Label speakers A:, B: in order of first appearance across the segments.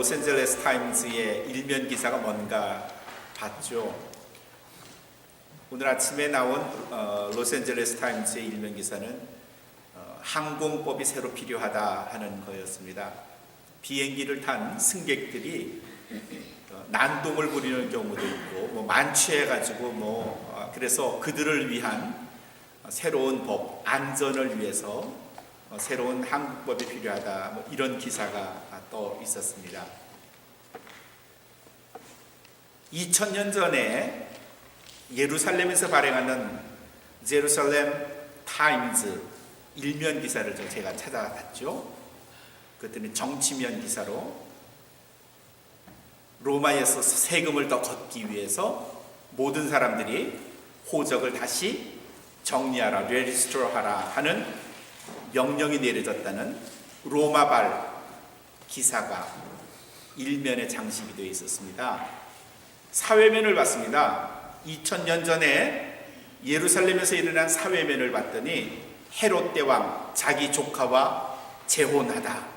A: 로스앤젤레스 타임즈의 일면 기사가 뭔가 봤죠. 오늘 아침에 나온 로스앤젤레스 타임즈의 일면 기사는 항공법이 새로 필요하다 하는 거였습니다. 비행기를 탄 승객들이 난동을 부리는 경우도 있고 만취해가지고 그래서 그들을 위한 새로운 법, 안전을 위해서 새로운 항공법이 필요하다, 이런 기사가 떠 있었습니다. 2000년 전에 예루살렘에서 발행하는 제루살렘 타임즈 일면 기사를 제가 찾아봤죠. 그랬더니 정치면 기사로 로마에서 세금을 더 걷기 위해서 모든 사람들이 호적을 다시 정리하라, 레지스터하라 하는 명령이 내려졌다는 로마발 기사가 일면에 장식이 되어 있었습니다. 사회면을 봤습니다. 2000년 전에 예루살렘에서 일어난 사회면을 봤더니 헤롯 대왕 자기 조카와 재혼하다,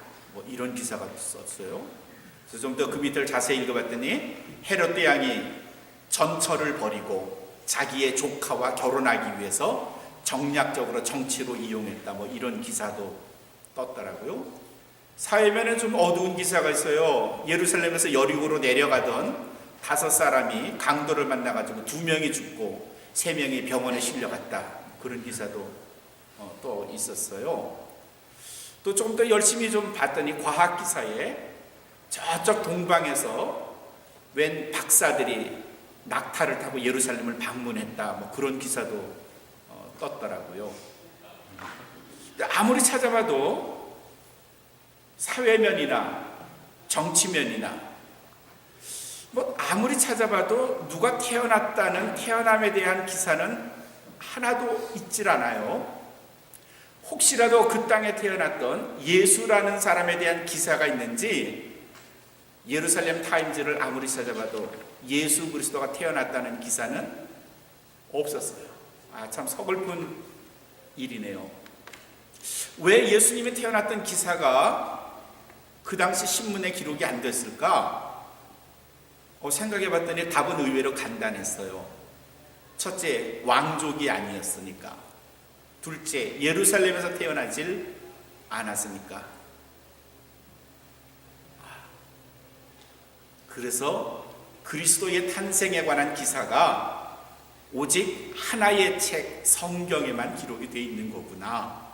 A: 이런 기사가 썼어요. 그래서 좀 더 그 밑을 자세히 읽어봤더니 헤롯 대왕이 전처를 벌이고 자기의 조카와 결혼하기 위해서 정략적으로 정치로 이용했다, 이런 기사도 떴더라고요. 사회면에 좀 어두운 기사가 있어요. 예루살렘에서 여리고로 내려가던 5사람이 강도를 만나가지고 2명이 죽고 3명이 병원에 실려갔다, 그런 기사도 또 있었어요. 또 조금 더 열심히 좀 봤더니 과학 기사에 저쪽 동방에서 웬 박사들이 낙타를 타고 예루살렘을 방문했다, 그런 기사도 떴더라고요. 아무리 찾아봐도 사회면이나 정치면이나 아무리 찾아봐도 누가 태어났다는 태어남에 대한 기사는 하나도 있질 않아요. 혹시라도 그 땅에 태어났던 예수라는 사람에 대한 기사가 있는지 예루살렘 타임즈를 아무리 찾아봐도 예수 그리스도가 태어났다는 기사는 없었어요. 참 서글픈 일이네요. 왜 예수님이 태어났던 기사가 그 당시 신문에 기록이 안 됐을까? 생각해 봤더니 답은 의외로 간단했어요. 첫째, 왕족이 아니었으니까. 둘째, 예루살렘에서 태어나질 않았으니까. 그래서 그리스도의 탄생에 관한 기사가 오직 하나의 책, 성경에만 기록이 되어 있는 거구나,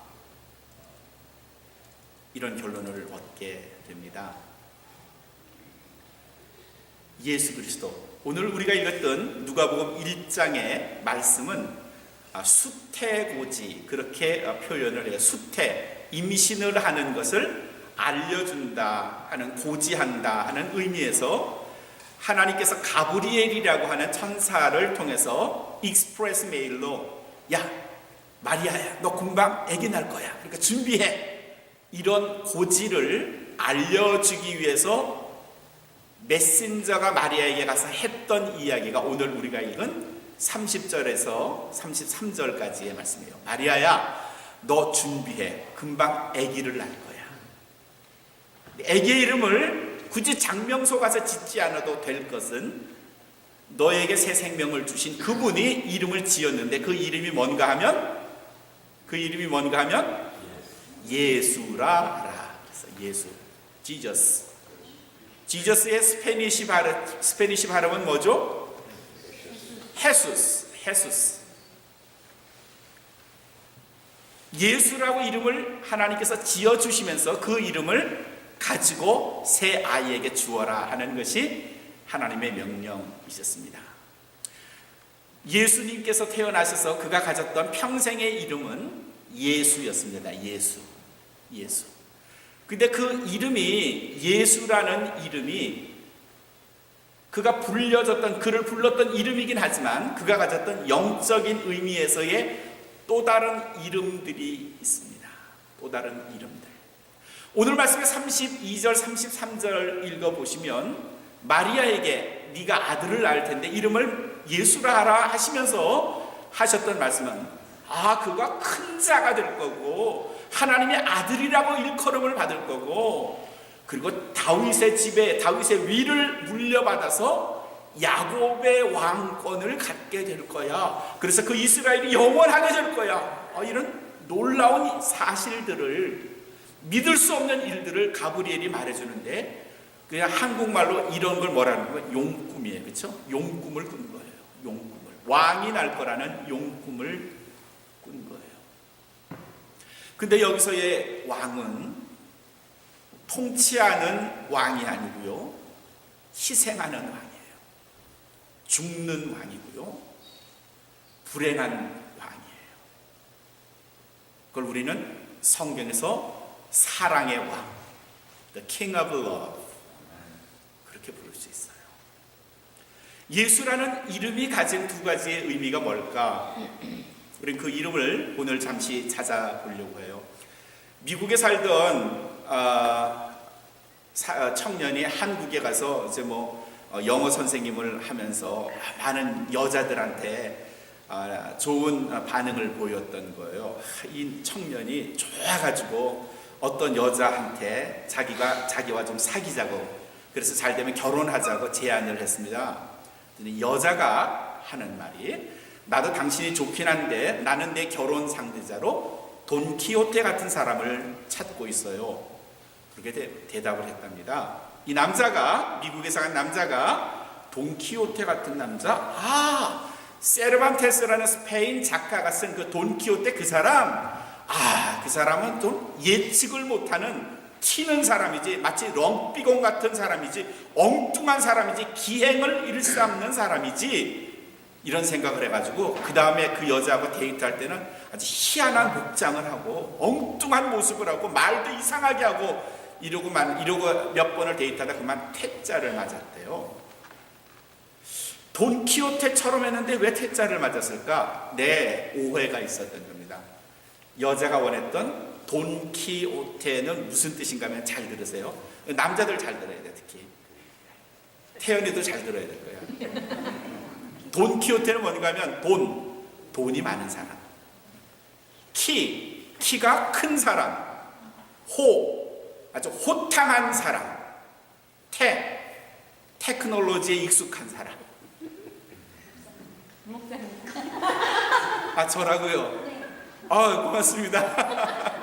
A: 이런 결론을 얻게 됩니다. 예수 그리스도, 오늘 우리가 읽었던 누가복음 1장의 말씀은 수태고지, 그렇게 표현을 해요. 수태, 임신을 하는 것을 알려준다 하는, 고지한다 하는 의미에서 하나님께서 가브리엘이라고 하는 천사를 통해서 익스프레스 메일로, 야 마리아야, 너 금방 아기 날 거야, 그러니까 준비해, 이런 고지를 알려주기 위해서 메신저가 마리아에게 가서 했던 이야기가 오늘 우리가 읽은 30절에서 33절까지의 말씀이에요. 마리아야, 너 준비해, 금방 아기를 낳을 거야. 아기의 이름을 굳이 장명소 가서 짓지 않아도 될 것은 너에게 새 생명을 주신 그분이 이름을 지었는데 그 이름이 뭔가 하면 예수라 하라. 그래서 예수, 지저스. 지저스의 스페니시 발음은 뭐죠? 헤수스. 예수라고 이름을 하나님께서 지어주시면서 그 이름을 가지고 새 아이에게 주어라 하는 것이 하나님의 명령이셨습니다. 예수님께서 태어나셔서 그가 가졌던 평생의 이름은 예수였습니다. 예수. 근데 그 이름이, 예수라는 이름이 그가 그를 불렀던 이름이긴 하지만 그가 가졌던 영적인 의미에서의 또 다른 이름들이 있습니다. 또 다른 이름들. 오늘 말씀의 32절, 33절 읽어보시면 마리아에게 네가 아들을 낳을 텐데 이름을 예수라 하라 하시면서 하셨던 말씀은 그가 큰 자가 될 거고 하나님의 아들이라고 일컬음을 받을 거고 그리고 다윗의 집에 다윗의 위를 물려받아서 야곱의 왕권을 갖게 될 거야. 그래서 그 이스라엘이 영원하게 될 거야. 이런 놀라운 사실들을, 믿을 수 없는 일들을 가브리엘이 말해주는데, 그냥 한국말로 이런 걸 뭐라는 거예요? 용꿈이에요. 그렇죠? 용꿈을 꾼 거예요. 용꿈을. 왕이 날 거라는 용꿈을 꾼 거예요. 근데 여기서의 왕은 통치하는 왕이 아니고요, 희생하는 왕이에요. 죽는 왕이고요, 불행한 왕이에요. 그걸 우리는 성경에서 사랑의 왕, The King of Love, 그렇게 부를 수 있어요. 예수라는 이름이 가진 두 가지의 의미가 뭘까? 우리는 그 이름을 오늘 잠시 찾아보려고 해요. 미국에 살던 청년이 한국에 가서 이제 영어 선생님을 하면서 많은 여자들한테 좋은 반응을 보였던 거예요. 이 청년이 좋아가지고 어떤 여자한테 자기와 좀 사귀자고, 그래서 잘 되면 결혼하자고 제안을 했습니다. 여자가 하는 말이, 나도 당신이 좋긴 한데 나는 내 결혼 상대자로 돈키호테 같은 사람을 찾고 있어요. 그렇게 대답을 했답니다. 이 남자가, 미국에서 간 남자가 돈키호테 같은 남자, 세르반테스라는 스페인 작가가 쓴 그 돈키호테 그 사람, 그 사람은 좀 예측을 못하는 튀는 사람이지, 마치 렁비공 같은 사람이지, 엉뚱한 사람이지, 기행을 일삼는 사람이지, 이런 생각을 해가지고 그 다음에 그 여자하고 데이트할 때는 아주 희한한 복장을 하고 엉뚱한 모습을 하고 말도 이상하게 하고 이러고 몇 번을 데이트하다 그만 퇴짜를 맞았대요. 돈키호테처럼 했는데 왜 퇴짜를 맞았을까? 오해가 있었던 겁니다. 여자가 원했던 돈키호테는 무슨 뜻인가 하면, 잘 들으세요. 남자들 잘 들어야 돼. 특히 태연이도 잘 들어야 될 거야. 돈키호테는 뭔가 하면 돈이 많은 사람, 키가 큰 사람, 아주 호탕한 사람, 테크놀로지에 익숙한 사람. 저라고요?
B: 네.
A: 고맙습니다.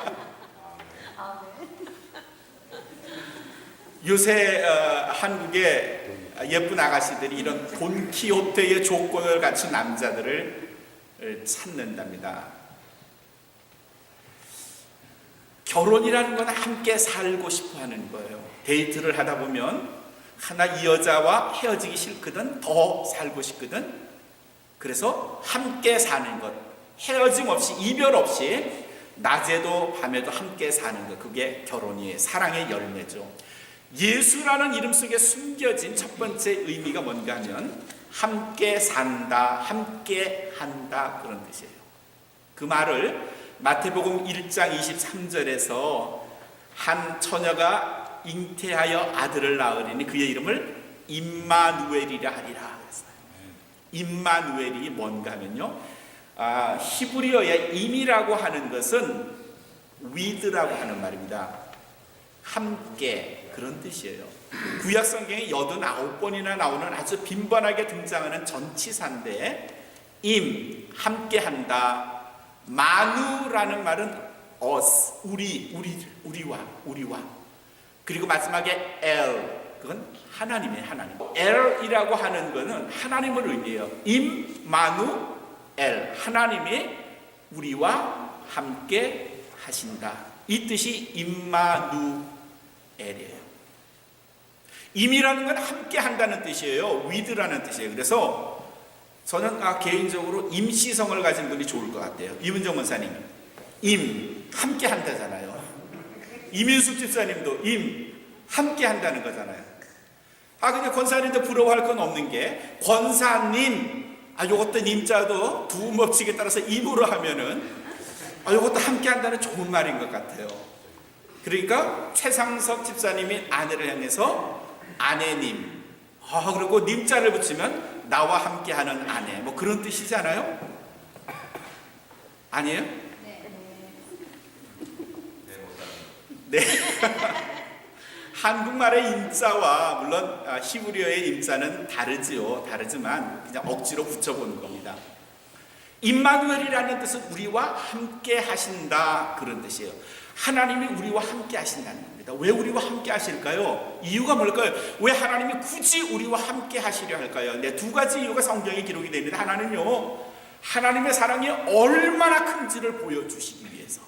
A: 요새 한국의 예쁜 아가씨들이 이런 돈키호테의 조건을 갖춘 남자들을 찾는답니다. 결혼이라는 건 함께 살고 싶어 하는 거예요. 데이트를 하다 보면 이 여자와 헤어지기 싫거든, 더 살고 싶거든. 그래서 함께 사는 것, 헤어짐 없이, 이별 없이 낮에도 밤에도 함께 사는 것, 그게 결혼이에요. 사랑의 열매죠. 예수라는 이름 속에 숨겨진 첫 번째 의미가 뭔가 하면 함께 산다, 함께 한다, 그런 뜻이에요. 그 말을 마태복음 1장 23절에서 한 처녀가 잉태하여 아들을 낳으리니 그의 이름을 임마누엘이라 하리라 그랬어요. 임마누엘이 뭔가 하면요, 히브리어의 임이라고 하는 것은 with라고 하는 말입니다. 함께, 그런 뜻이에요. 구약 성경에 89번이나 나오는 아주 빈번하게 등장하는 전치사인데, 함께한다. 마누라는 말은 us, 우리와. 그리고 마지막에 그건 하나님이에요. 하나님. 엘이라고 하는 것은 하나님을 의미해요. 임마누엘, 하나님이 우리와 함께 하신다, 이 뜻이 임마누엘이에요. 임이라는 건 함께 한다는 뜻이에요. with라는 뜻이에요. 그래서 저는 개인적으로 임시성을 가진 분이 좋을 것 같아요. 이문정 원사님, 함께 한다잖아요. 이민숙 집사님도 함께 한다는 거잖아요. 근데 권사님도 부러워할 건 없는 게, 권사님, 요것도 님자도 두 법칙에 따라서 임으로 하면은 요것도 함께 한다는 좋은 말인 것 같아요. 그러니까 최상석 집사님이 아내를 향해서 아내님, 그리고 님자를 붙이면 나와 함께하는 아내, 그런 뜻이잖아요. 아니에요? 네. 한국말의 임자와 물론 히브리어의 임자는 다르지만 그냥 억지로 붙여보는 겁니다. 임마누엘이라는 뜻은 우리와 함께 하신다, 그런 뜻이에요. 하나님이 우리와 함께 하신다는 겁니다. 왜 우리와 함께 하실까요? 이유가 뭘까요? 왜 하나님이 굳이 우리와 함께 하시려 할까요? 네, 두 가지 이유가 성경에 기록이 됩니다. 하나는요, 하나님의 사랑이 얼마나 큰지를 보여주시기 위해서.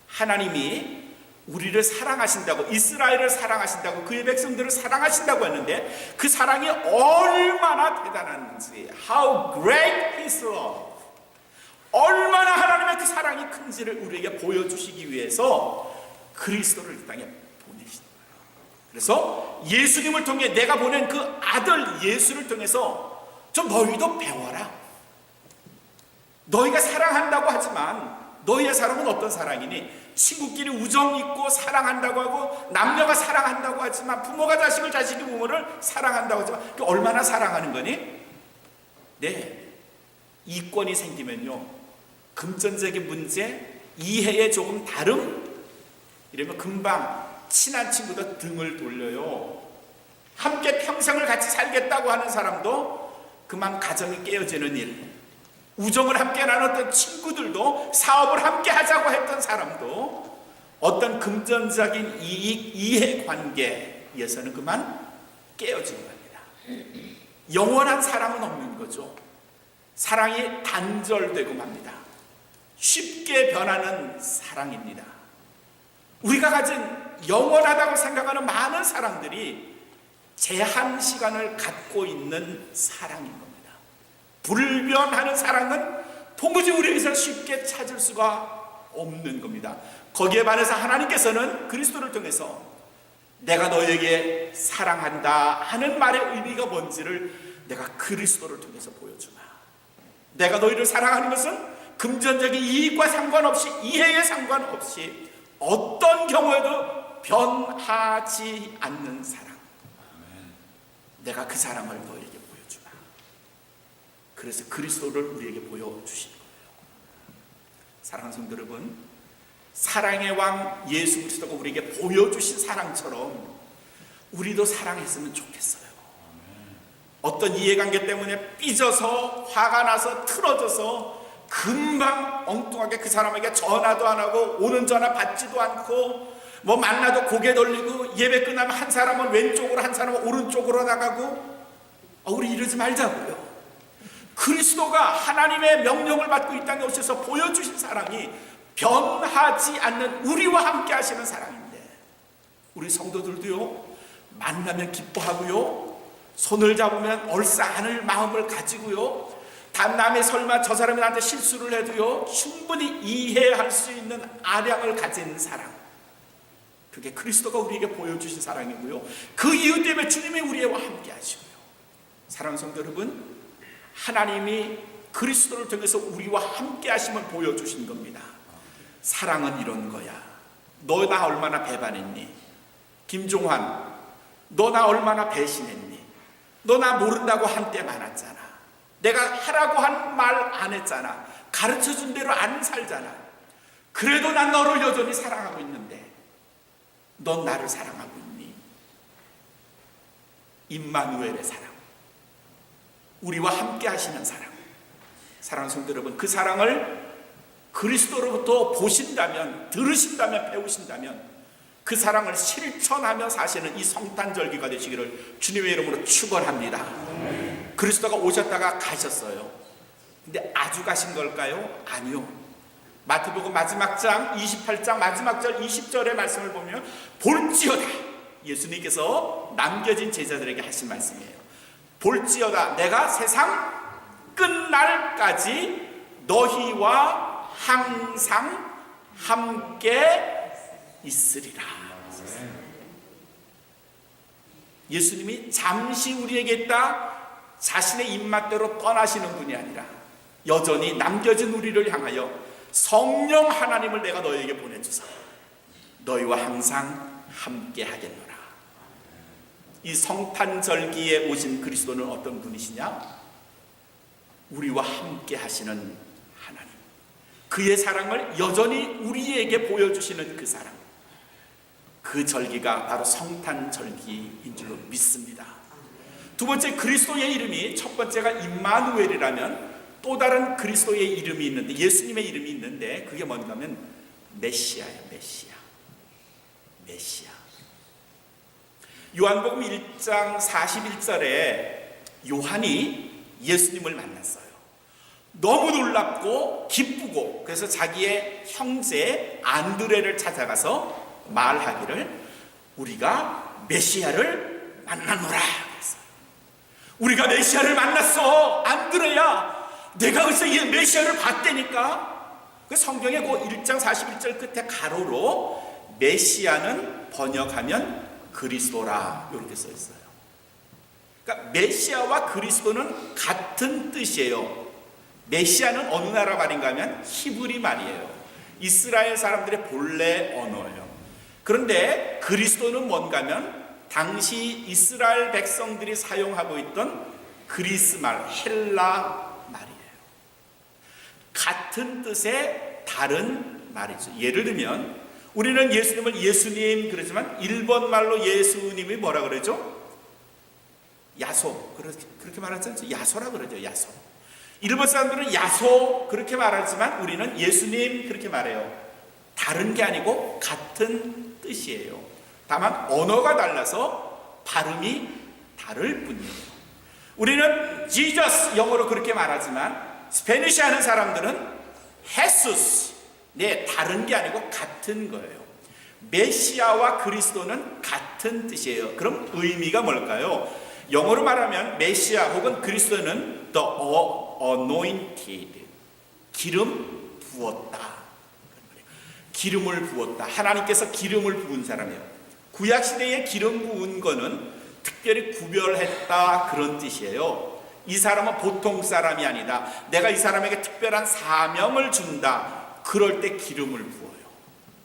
A: 하나님이 우리를 사랑하신다고, 이스라엘을 사랑하신다고, 그의 백성들을 사랑하신다고 했는데 그 사랑이 얼마나 대단한지, How great His love, 얼마나 하나님의 그 사랑이 큰지를 우리에게 보여주시기 위해서 그리스도를 이 땅에 보내신 거예요. 그래서 예수님을 통해, 내가 보낸 그 아들 예수를 통해서 좀 너희도 배워라. 너희가 사랑한다고 하지만 너희의 사랑은 어떤 사랑이니? 친구끼리 우정 있고 사랑한다고 하고, 남녀가 사랑한다고 하지만, 부모가 자식을, 자식이 부모를 사랑한다고 하지만 얼마나 사랑하는 거니? 네, 이권이 생기면요, 금전적인 문제, 이해에 조금 다름, 이러면 금방 친한 친구도 등을 돌려요. 함께 평생을 같이 살겠다고 하는 사람도 그만 가정이 깨어지는 일, 우정을 함께 나눴던 친구들도, 사업을 함께 하자고 했던 사람도 어떤 금전적인 이익, 이해관계에서는 그만 깨어지는 겁니다. 영원한 사랑은 없는 거죠. 사랑이 단절되고 맙니다. 쉽게 변하는 사랑입니다. 우리가 가진 영원하다고 생각하는 많은 사랑들이 제한 시간을 갖고 있는 사랑인 겁니다. 불변하는 사랑은 도무지 우리에게서 쉽게 찾을 수가 없는 겁니다. 거기에 반해서 하나님께서는 그리스도를 통해서 내가 너에게 사랑한다 하는 말의 의미가 뭔지를 내가 그리스도를 통해서 보여주마. 내가 너희를 사랑하는 것은 금전적인 이익과 상관없이, 이해에 상관없이 어떤 경우에도 변하지 않는 사랑. 내가 그 사랑을 너에게 보여주마. 그래서 그리스도를 우리에게 보여주신 거예요. 사랑하는 성도 여러분, 사랑의 왕 예수 그리스도가 우리에게 보여주신 사랑처럼 우리도 사랑했으면 좋겠어요. 어떤 이해관계 때문에 삐져서, 화가 나서, 틀어져서 금방 엉뚱하게 그 사람에게 전화도 안 하고, 오는 전화 받지도 않고, 뭐 만나도 고개 돌리고, 예배 끝나면 한 사람은 왼쪽으로, 한 사람은 오른쪽으로 나가고, 우리 이러지 말자고요. 그리스도가 하나님의 명령을 받고 이 땅에 오셔서 보여주신 사랑이 변하지 않는, 우리와 함께 하시는 사랑인데, 우리 성도들도요, 만나면 기뻐하고요, 손을 잡으면 얼싸안을 마음을 가지고요, 남의 설마 저 사람이 나한테 실수를 해도요, 충분히 이해할 수 있는 아량을 가진 사랑, 그게 그리스도가 우리에게 보여주신 사랑이고요, 그 이유 때문에 주님이 우리와 함께 하시고요. 사랑하는 성도 여러분, 하나님이 그리스도를 통해서 우리와 함께 하심을 보여주신 겁니다. 사랑은 이런 거야. 너 나 얼마나 배반했니? 김종환, 너 나 얼마나 배신했니? 너 나 모른다고 한때 많았잖아. 내가 하라고 한 말 안 했잖아. 가르쳐준 대로 안 살잖아. 그래도 난 너를 여전히 사랑하고 있는데 넌 나를 사랑하고 있니? 임마누엘의 사랑, 우리와 함께 하시는 사랑. 사랑하는 성도 여러분, 그 사랑을 그리스도로부터 보신다면, 들으신다면, 배우신다면 그 사랑을 실천하며 사시는 이 성탄절기가 되시기를 주님의 이름으로 축원합니다. 그리스도가 오셨다가 가셨어요. 근데 아주 가신 걸까요? 아니요. 마태복음 마지막 장 28장 마지막 절 20절의 말씀을 보면 볼지어다, 예수님께서 남겨진 제자들에게 하신 말씀이에요. 볼지어다, 내가 세상 끝날까지 너희와 항상 함께 있으리라. 예수님이 잠시 우리에게 있다 자신의 입맛대로 떠나시는 분이 아니라 여전히 남겨진 우리를 향하여 성령 하나님을 내가 너희에게 보내주사 너희와 항상 함께 하겠노라. 이 성탄절기에 오신 그리스도는 어떤 분이시냐? 우리와 함께 하시는 하나님, 그의 사랑을 여전히 우리에게 보여주시는 그 사랑, 그 절기가 바로 성탄절기인 줄로 믿습니다. 두 번째, 그리스도의 이름이, 첫 번째가 임마누엘이라면 또 다른 그리스도의 이름이 있는데, 예수님의 이름이 있는데, 그게 뭔가 하면 메시아예요. 메시아. 요한복음 1장 41절에 요한이 예수님을 만났어요. 너무 놀랍고 기쁘고, 그래서 자기의 형제 안드레를 찾아가서 말하기를 우리가 메시아를 만났노라 그랬어요. 우리가 메시아를 만났어, 안드레야. 내가 그래서 이 메시아를 봤다니까. 그 성경에 그 1장 41절 끝에 가로로 메시아는 번역하면 그리스도라 이렇게 써 있어요. 그러니까 메시아와 그리스도는 같은 뜻이에요. 메시아는 어느 나라 말인가 하면 히브리 말이에요. 이스라엘 사람들의 본래 언어예요. 그런데 그리스도는 뭔가 하면 당시 이스라엘 백성들이 사용하고 있던 그리스 말, 헬라 말이에요. 같은 뜻의 다른 말이죠. 예를 들면 우리는 예수님을 예수님 그러지만 일본 말로 예수님이 뭐라 그러죠? 야소. 그렇게 말하지 야소라 그러죠. 야소. 일본 사람들은 야소 그렇게 말하지만 우리는 예수님 그렇게 말해요. 다른 게 아니고 같은 뜻이에요. 다만 언어가 달라서 발음이 다를 뿐이에요. 우리는 Jesus 영어로 그렇게 말하지만 스페니쉬 하는 사람들은 헤수스. 네, 다른 게 아니고 같은 거예요. 메시아와 그리스도는 같은 뜻이에요. 그럼 의미가 뭘까요? 영어로 말하면 메시아 혹은 그리스도는 the anointed, 기름 부었다. 기름을 부었다. 하나님께서 기름을 부은 사람이에요. 구약시대에 기름 부은 거는 특별히 구별했다 그런 뜻이에요. 이 사람은 보통 사람이 아니다. 내가 이 사람에게 특별한 사명을 준다. 그럴 때 기름을 부어요.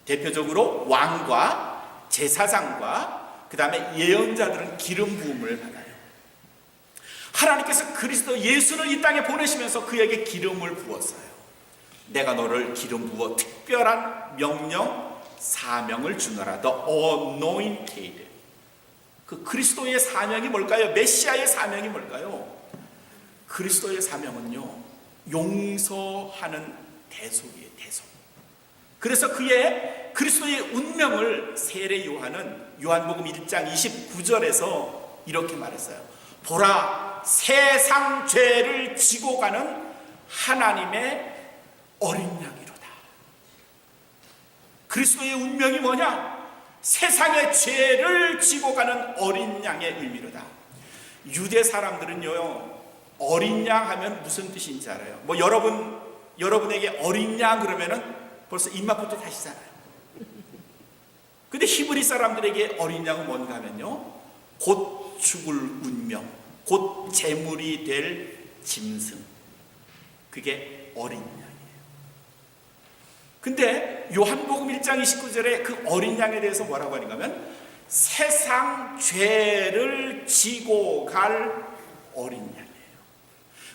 A: 대표적으로 왕과 제사장과 그 다음에 예언자들은 기름 부음을 받아요. 하나님께서 그리스도 예수를 이 땅에 보내시면서 그에게 기름을 부었어요. 내가 너를 기름 부어 특별한 명령, 사명을 주노라. The anointed. 그 그리스도의 사명이 뭘까요? 메시아의 사명이 뭘까요? 그리스도의 사명은요, 용서하는 대속이에요. 대속. 그래서 그의 그리스도의 운명을 세례 요한은 요한복음 1장 29절에서 이렇게 말했어요. 보라, 세상 죄를 지고 가는 하나님의 어린 양이로다. 그리스도의 운명이 뭐냐? 세상의 죄를 지고 가는 어린 양의 의미로다. 유대 사람들은요, 어린 양 하면 무슨 뜻인지 알아요. 뭐 여러분에게 어린 양 그러면은 벌써 입맛부터 다시잖아요. 근데 히브리 사람들에게 어린 양은 뭔가 하면요, 곧 죽을 운명, 곧 재물이 될 짐승, 그게 어린 양이에요. 근데 요한복음 1장 29절에 그 어린 양에 대해서 뭐라고 하는가 하면 세상 죄를 지고 갈 어린 양이에요.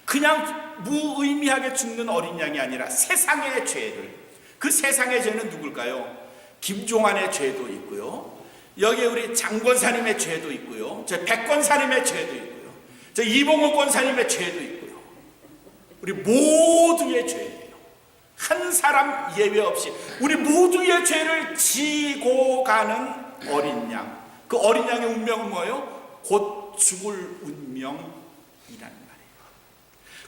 A: 그냥 무의미하게 죽는 어린 양이 아니라 세상의 죄를, 그 세상의 죄는 누굴까요? 김종환의 죄도 있고요, 여기에 우리 장권사님의 죄도 있고요, 저 백권사님의 죄도 있고요, 저 이봉호 권사님의 죄도 있고요, 우리 모두의 죄예요. 한 사람 예외 없이 우리 모두의 죄를 지고 가는 어린 양. 그 어린 양의 운명은 뭐예요? 곧 죽을 운명이라는 말이에요.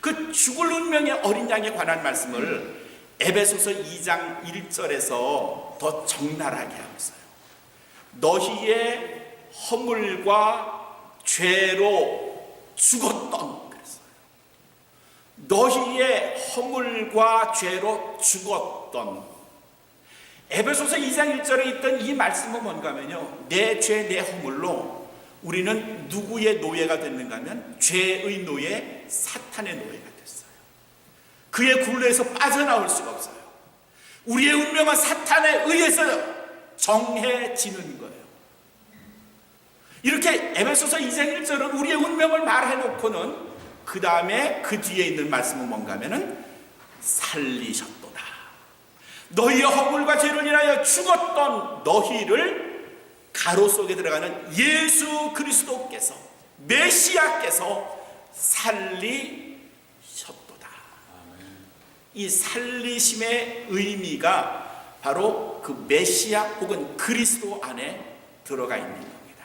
A: 그 죽을 운명의 어린 양에 관한 말씀을 에베소서 2장 1절에서 더 적나라하게 하고 있어요. 너희의 허물과 죄로 죽었던, 그랬어요. 너희의 허물과 죄로 죽었던. 에베소서 2장 1절에 있던 이 말씀은 뭔가 하면요, 내 죄, 내 허물로 우리는 누구의 노예가 됐는가 하면 죄의 노예, 사탄의 노예가 됐어요. 그의 굴레에서 빠져나올 수가 없어요. 우리의 운명은 사탄에 의해서 정해지는 거예요. 이렇게 에베소서 2장 1절은 우리의 운명을 말해놓고는 그 다음에 그 뒤에 있는 말씀은 뭔가 하면은 살리셨도다. 너희의 허물과 죄를 인하여 죽었던 너희를 가로 속에 들어가는 예수 그리스도께서, 메시아께서 살리셨도다. 이 살리심의 의미가 바로 그 메시아 혹은 그리스도 안에 들어가 있는 겁니다.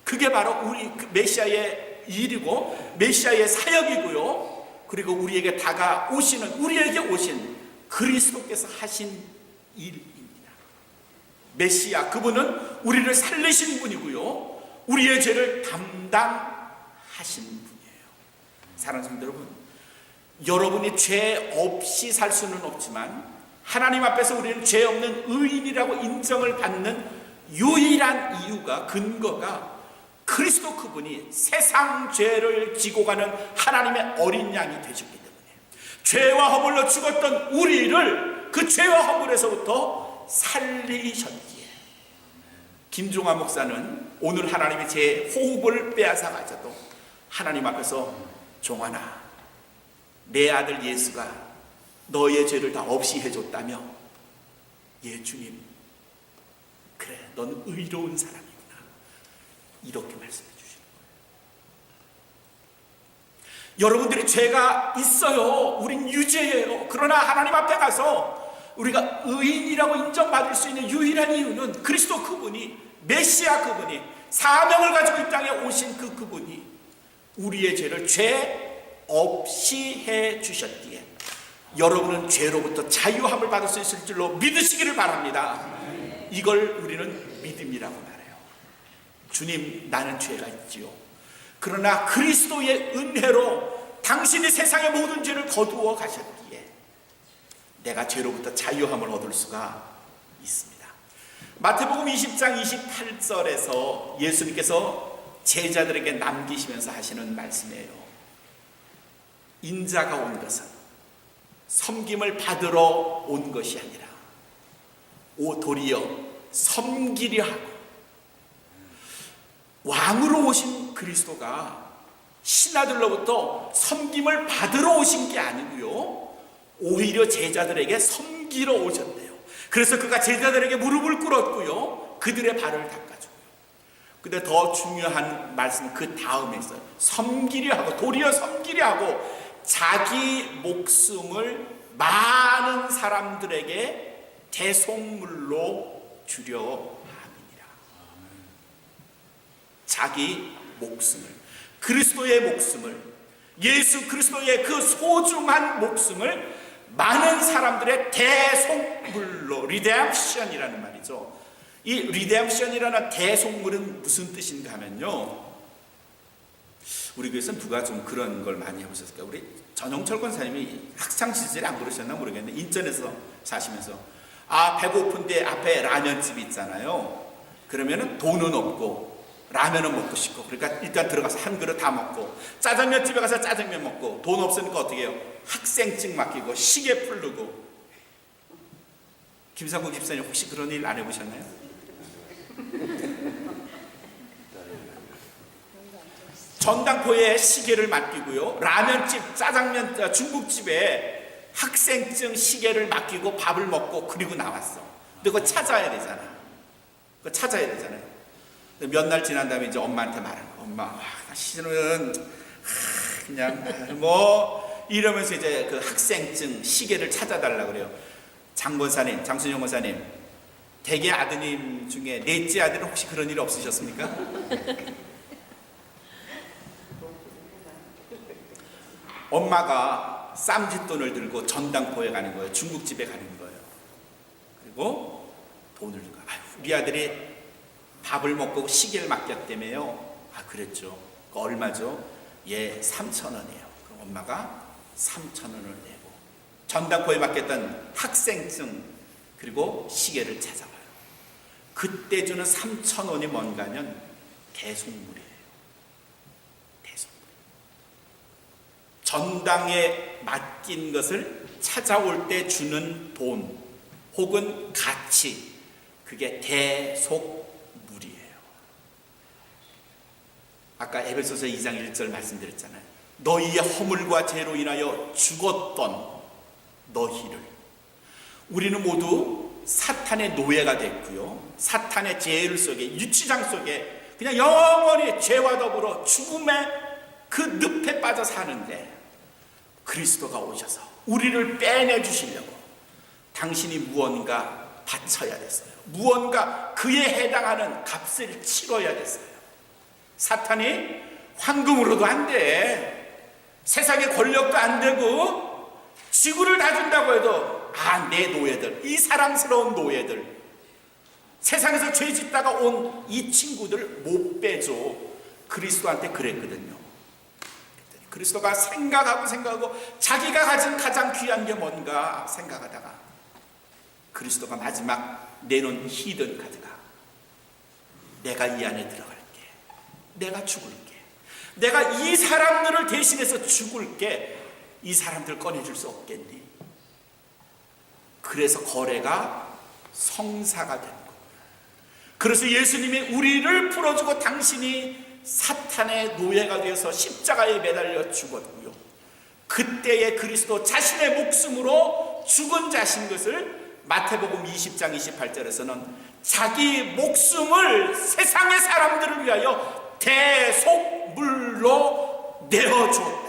A: 그게 바로 우리 메시아의 일이고 메시아의 사역이고요. 그리고 우리에게 다가오시는, 우리에게 오신 그리스도께서 하신 일입니다. 메시아, 그분은 우리를 살리신 분이고요, 우리의 죄를 담당하신 분이에요. 사랑하는 성도 여러분, 여러분이 죄 없이 살 수는 없지만 하나님 앞에서 우리는 죄 없는 의인이라고 인정을 받는 유일한 이유가, 근거가 그리스도 그분이 세상 죄를 지고 가는 하나님의 어린 양이 되셨기 때문에 죄와 허물로 죽었던 우리를 그 죄와 허물에서부터 살리셨기에, 김종화 목사는 오늘 하나님이 제 호흡을 빼앗아 가져도 하나님 앞에서, 종환아, 내 아들 예수가 너의 죄를 다 없이 해줬다며? 예, 주님. 그래, 넌 의로운 사람이구나. 이렇게 말씀해 주시는 거예요. 여러분들이 죄가 있어요. 우린 유죄예요. 그러나 하나님 앞에 가서 우리가 의인이라고 인정받을 수 있는 유일한 이유는 그리스도 그분이, 메시아 그분이, 사명을 가지고 이 땅에 오신 그분이 우리의 죄를 죄 없이 해 주셨기에 여러분은 죄로부터 자유함을 받을 수 있을 줄로 믿으시기를 바랍니다. 이걸 우리는 믿음이라고 말해요. 주님, 나는 죄가 있지요. 그러나 그리스도의 은혜로 당신이 세상의 모든 죄를 거두어 가셨기에 내가 죄로부터 자유함을 얻을 수가 있습니다. 마태복음 20장 28절에서 예수님께서 제자들에게 남기시면서 하시는 말씀이에요. 인자가 온 것은 섬김을 받으러 온 것이 아니라 도리어 섬기려 하고, 왕으로 오신 그리스도가 신하들로부터 섬김을 받으러 오신 게 아니고요, 오히려 제자들에게 섬기러 오셨대요. 그래서 그가 제자들에게 무릎을 꿇었고요, 그들의 발을 닦아주고요. 근데 더 중요한 말씀은 그 다음에 있어요. 섬기려 하고, 도리어 섬기려 하고 자기 목숨을 많은 사람들에게 대속물로 주려 함이니라. 자기 목숨을, 그리스도의 목숨을, 예수 그리스도의 그 소중한 목숨을 많은 사람들의 대속물로, 리뎀션이라는 말이죠. 이 리뎀션이라는 대속물은 무슨 뜻인가 하면요, 우리 교회에서는 누가 좀 그런 걸 많이 해보셨을까요? 우리 전영철 권사님이 학창시절에 안 그러셨나 모르겠는데 인천에서 사시면서, 배고픈데 앞에 라면집이 있잖아요. 그러면은 돈은 없고 라면은 먹고 싶고, 그러니까 일단 들어가서 한 그릇 다 먹고, 짜장면집에 가서 짜장면 먹고, 돈 없으니까 어떻게 해요? 학생증 맡기고 시계 풀르고. 김상국 집사님 혹시 그런 일 안 해보셨나요? 전당포에 시계를 맡기고요, 라면집, 짜장면, 중국집에 학생증 시계를 맡기고 밥을 먹고 그리고 나왔어. 근데 그거 찾아야 되잖아. 그거 찾아야 되잖아요. 몇 날 지난 다음에 이제 엄마한테 말하는 거야. 엄마, 사실은 그냥 뭐 이러면서 이제 그 학생증 시계를 찾아달라 그래요. 장권사님, 장순영 권사님, 대개 아드님 중에 넷째 아들은 혹시 그런 일 없으셨습니까? 엄마가 쌈짓돈을 들고 전당포에 가는 거예요. 중국집에 가는 거예요. 그리고 돈을 들고, 우리 아들이 밥을 먹고 시계를 맡겼다며요. 그랬죠. 얼마죠? 예, 3,000원이에요. 그럼 엄마가 3,000원을 내고 전당포에 맡겼던 학생증 그리고 시계를 찾아와요. 그때 주는 3,000원이 뭔가 하면 대속물이에요. 대속물. 전당에 맡긴 것을 찾아올 때 주는 돈 혹은 가치, 그게 대속물이에요. 아까 에베소서 2장 1절 말씀드렸잖아요. 너희의 허물과 죄로 인하여 죽었던 너희를, 우리는 모두 사탄의 노예가 됐고요. 사탄의 제일 속에, 유치장 속에 그냥 영원히 죄와 더불어 죽음의 그 늪에 빠져 사는데, 그리스도가 오셔서 우리를 빼내 주시려고 당신이 무언가 바쳐야 됐어요. 무언가 그에 해당하는 값을 치러야 됐어요. 사탄이 황금으로도 안 돼, 세상의 권력도 안 되고, 지구를 다 준다고 해도 내 노예들, 이 사랑스러운 노예들, 세상에서 죄 짓다가 온 이 친구들 못 빼줘. 그리스도한테 그랬거든요. 그리스도가 생각하고 자기가 가진 가장 귀한 게 뭔가 생각하다가 그리스도가 마지막 내놓은 히든 카드가, 내가 이 안에 들어갈게, 내가 죽을게, 내가 이 사람들을 대신해서 죽을게, 이 사람들 꺼내줄 수 없겠니? 그래서 거래가 성사가 된 거예요. 그래서 예수님이 우리를 풀어주고 당신이 사탄의 노예가 되어서 십자가에 매달려 죽었고요. 그때의 그리스도 자신의 목숨으로 죽은 자신 것을 마태복음 20장 28절에서는 자기 목숨을 세상의 사람들을 위하여 대속물로 내어주었다.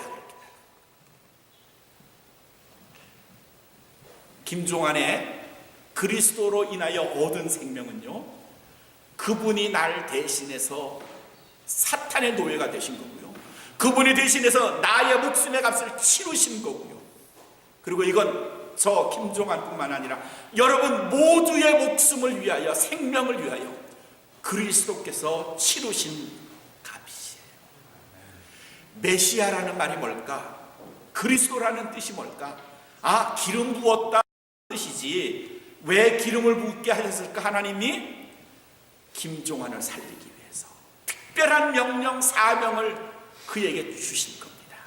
A: 김종환의 그리스도로 인하여 얻은 생명은요, 그분이 날 대신해서 사탄의 노예가 되신 거고요, 그분이 대신해서 나의 목숨의 값을 치르신 거고요, 그리고 이건 저 김종환뿐만 아니라 여러분 모두의 목숨을 위하여, 생명을 위하여 그리스도께서 치르신 값이에요. 메시아라는 말이 뭘까? 그리스도라는 뜻이 뭘까? 기름 부었다 뜻이지, 왜 기름을 붓게 하셨을까? 하나님이 김종환을 살리기 위해서 특별한 명령, 사명을 그에게 주신 겁니다.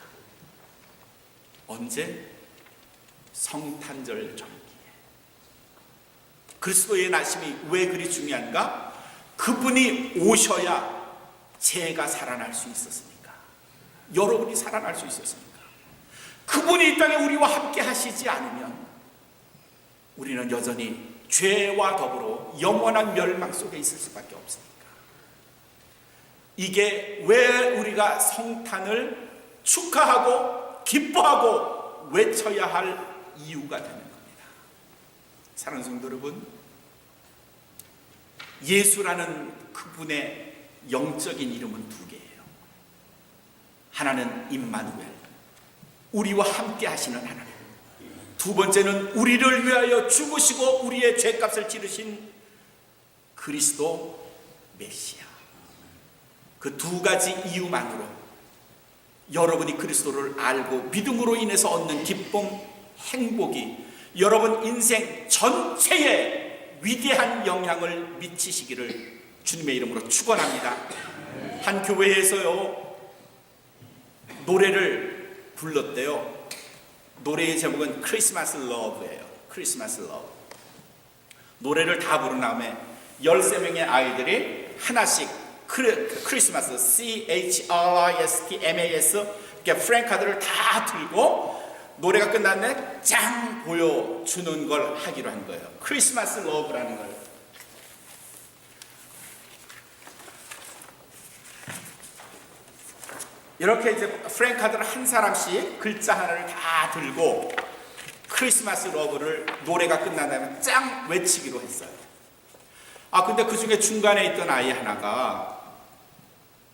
A: 언제? 성탄절 전기에. 그리스도의 나심이 왜 그리 중요한가? 그분이 오셔야 죄가 살아날 수 있었으니까, 여러분이 살아날 수 있었으니까. 그분이 이 땅에 우리와 함께 하시지 않으면 우리는 여전히 죄와 더불어 영원한 멸망 속에 있을 수밖에 없으니까. 이게 왜 우리가 성탄을 축하하고 기뻐하고 외쳐야 할 이유가 되는 겁니다. 사랑하는 성도 여러분, 예수라는 그분의 영적인 이름은 두 개예요. 하나는 임마누엘, 우리와 함께 하시는 하나님. 두 번째는 우리를 위하여 죽으시고 우리의 죄값을 치르신 그리스도 메시아. 그 두 가지 이유만으로 여러분이 그리스도를 알고 믿음으로 인해서 얻는 기쁨, 행복이 여러분 인생 전체에 위대한 영향을 미치시기를 주님의 이름으로 축원합니다. 한 교회에서요, 노래를 불렀대요. 노래의 제목은 크리스마스 러브예요. 크리스마스 러브. 노래를 다 부른 다음에 13명의 아이들이 하나씩 크리스마스 CHRISTMAS 이렇게 프랭카드를 다 들고 노래가 끝난 다음에 짱 보여주는 걸 하기로 한 거예요. 크리스마스 러브라는 걸. 이렇게 이제 프랭카드를 한 사람씩 글자 하나를 다 들고 크리스마스 러브를 노래가 끝난 다음에 짱 외치기로 했어요. 근데 그 중에 중간에 있던 아이 하나가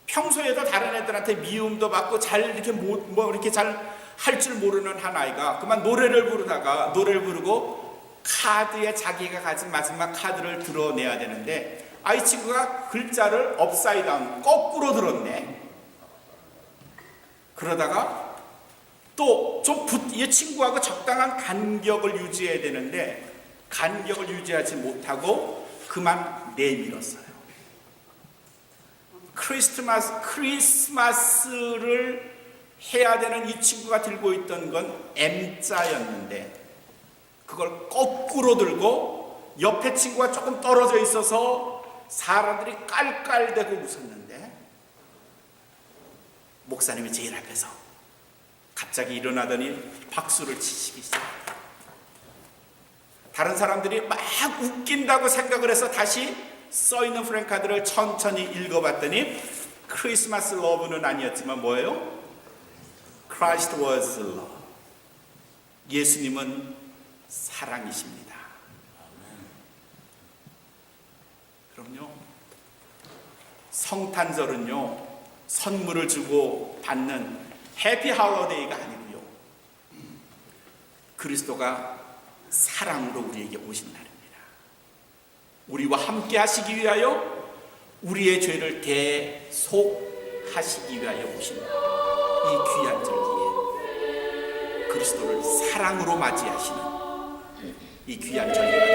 A: 평소에도 다른 애들한테 미움도 받고 잘 이렇게 이렇게 잘 할 줄 모르는 한 아이가 그만 노래를 부르고 카드에 자기가 가진 마지막 카드를 드러내야 되는데 아이 친구가 글자를 업사이드 다운, 거꾸로 들었네. 그러다가 또 이 친구하고 적당한 간격을 유지해야 되는데 간격을 유지하지 못하고 그만 내밀었어요. 크리스마스를 해야 되는 이 친구가 들고 있던 건 M자였는데 그걸 거꾸로 들고 옆에 친구가 조금 떨어져 있어서 사람들이 깔깔대고 웃었는데 목사님이 제일 앞에서 갑자기 일어나더니 박수를 치시기 시작합니다. 다른 사람들이 막 웃긴다고 생각을 해서 다시 써있는 프랭카드를 천천히 읽어봤더니 크리스마스 러브는 아니었지만 뭐예요? Christ was love. 예수님은 사랑이십니다. 그럼요. 성탄절은요, 선물을 주고 받는 해피 하울러데이가 아니고요, 그리스도가 사랑으로 우리에게 오신 날입니다. 우리와 함께 하시기 위하여 우리의 죄를 대속하시기 위하여 오신 이 귀한 절기에 그리스도를 사랑으로 맞이하시는 이 귀한 절기가